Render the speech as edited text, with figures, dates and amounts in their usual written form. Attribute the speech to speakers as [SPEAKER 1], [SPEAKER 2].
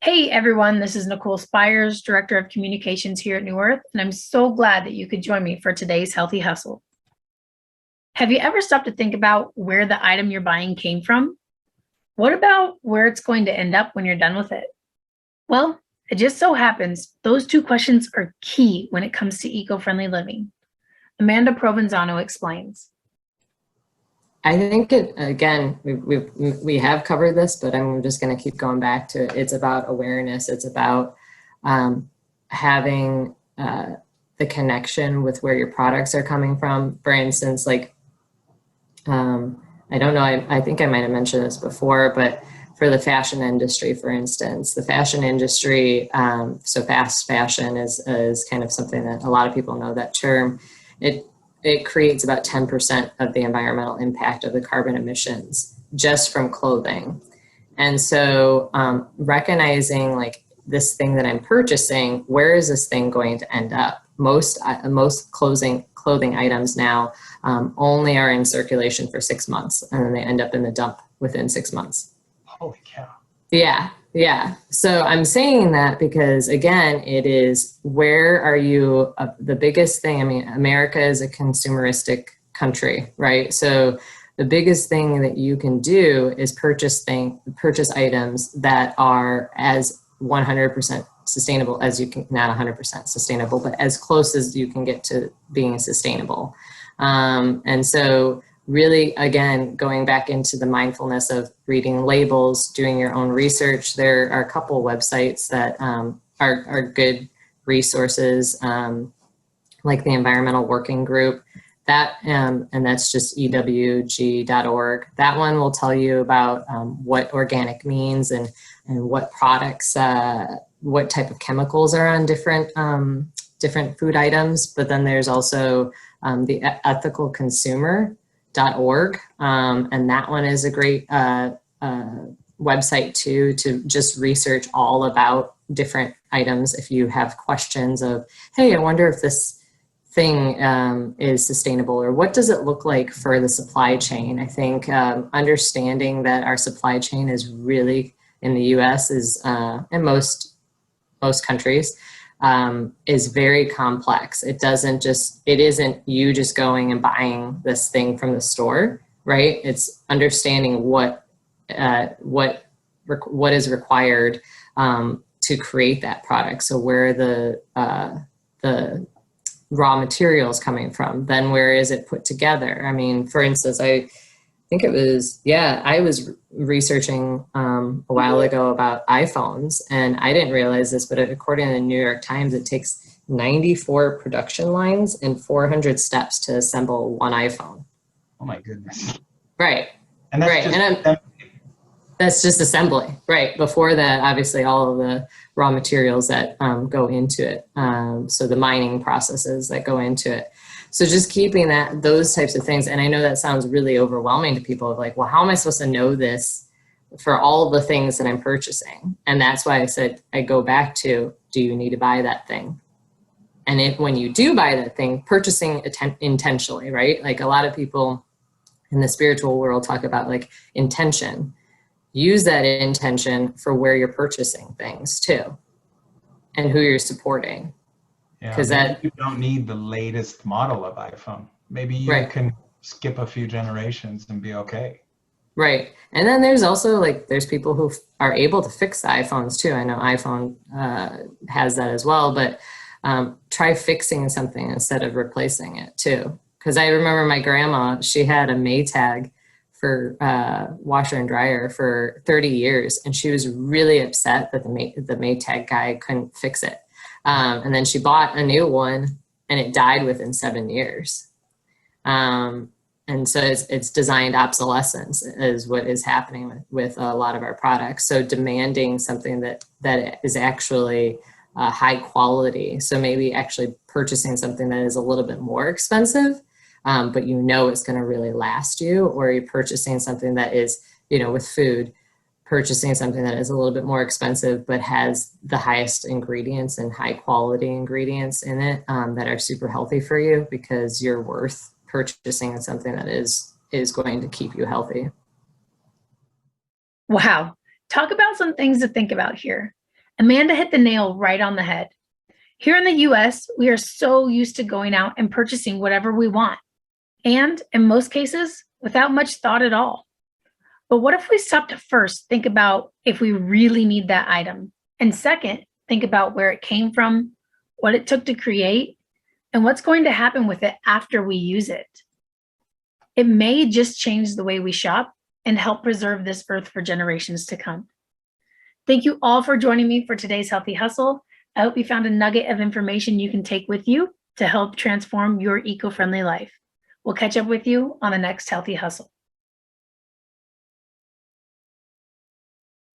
[SPEAKER 1] Hey everyone, this is Nicole Spires, Director of Communications here at New Earth, and I'm so glad that you could join me for today's Healthy Hustle. Have you ever stopped to think about where the item you're buying came from? What about where it's going to end up when you're done with it? Well, it just so happens those two questions are key when it comes to eco-friendly living. Amanda Provenzano explains.
[SPEAKER 2] I think again, we have covered this, but I'm just going to keep going back to it. It's about awareness. It's about having the connection with where your products are coming from. For instance, I don't know, I think I might have mentioned this before, but for the fashion industry, for instance, the fashion industry, so fast fashion is kind of something that a lot of people know that term. It creates about 10% of the environmental impact of the carbon emissions just from clothing. And so recognizing like this thing that I'm purchasing, where is this thing going to end up? Most clothing items now only are in circulation for 6 months, and then they end up in the dump within 6 months.
[SPEAKER 3] Holy cow.
[SPEAKER 2] Yeah. So I'm saying that because, again, it is where are you, the biggest thing, I mean, America is a consumeristic country, right? So the biggest thing that you can do is purchase items that are as 100% sustainable as you can, not 100% sustainable, but as close as you can get to being sustainable. And so really, again, going back into the mindfulness of reading labels, doing your own research, there are a couple websites that are good resources, like the Environmental Working Group, and that's just ewg.org. That one will tell you about what organic means and what products, what type of chemicals are on different food items. But then there's also the Ethical Consumer.org, and that one is a great website too, to just research all about different items. If you have questions of, hey, I wonder if this thing is sustainable, or what does it look like for the supply chain? I think understanding that our supply chain is really, in the US, is in most countries, is very complex. It isn't you just going and buying this thing from the store, right? It's understanding what is required to create that product. So where the raw materials coming from, then where is it put together? I mean, for instance, I was researching a while ago about iPhones, and I didn't realize this, but according to the New York Times, it takes 94 production lines and 400 steps to assemble one iPhone.
[SPEAKER 3] Oh my goodness.
[SPEAKER 2] Right.
[SPEAKER 3] And that's
[SPEAKER 2] right. That's just assembly, right? Before that, obviously, all of the raw materials that go into it. So the mining processes that go into it. So just keeping those types of things. And I know that sounds really overwhelming to people, of like, well, how am I supposed to know this for all the things that I'm purchasing? And that's why I said, I go back to, do you need to buy that thing? And when you do buy that thing, purchasing intentionally, right? Like a lot of people in the spiritual world talk about like intention. Use that intention for where you're purchasing things too, and who you're supporting.
[SPEAKER 3] Yeah, maybe you don't need the latest model of iPhone. Maybe you can skip a few generations and be okay.
[SPEAKER 2] Right. And then there's also there's people who are able to fix the iPhones too. I know iPhone has that as well, but try fixing something instead of replacing it too. Because I remember my grandma, she had a Maytag for washer and dryer for 30 years. And she was really upset that the Maytag guy couldn't fix it. And then she bought a new one and it died within 7 years. And so it's designed obsolescence is what is happening with a lot of our products. So demanding something that is actually high quality. So maybe actually purchasing something that is a little bit more expensive, but you know it's going to really last you, or you're purchasing something that is, with food, purchasing something that is a little bit more expensive, but has the highest ingredients and high quality ingredients in it that are super healthy for you, because you're worth purchasing something that is going to keep you healthy.
[SPEAKER 1] Wow. Talk about some things to think about here. Amanda hit the nail right on the head. Here in the US, we are so used to going out and purchasing whatever we want, and in most cases, without much thought at all. But what if we stopped to first think about if we really need that item? And second, think about where it came from, what it took to create, and what's going to happen with it after we use it. It may just change the way we shop and help preserve this earth for generations to come. Thank you all for joining me for today's Healthy Hustle. I hope you found a nugget of information you can take with you to help transform your eco-friendly life. We'll catch up with you on the next Healthy Hustle.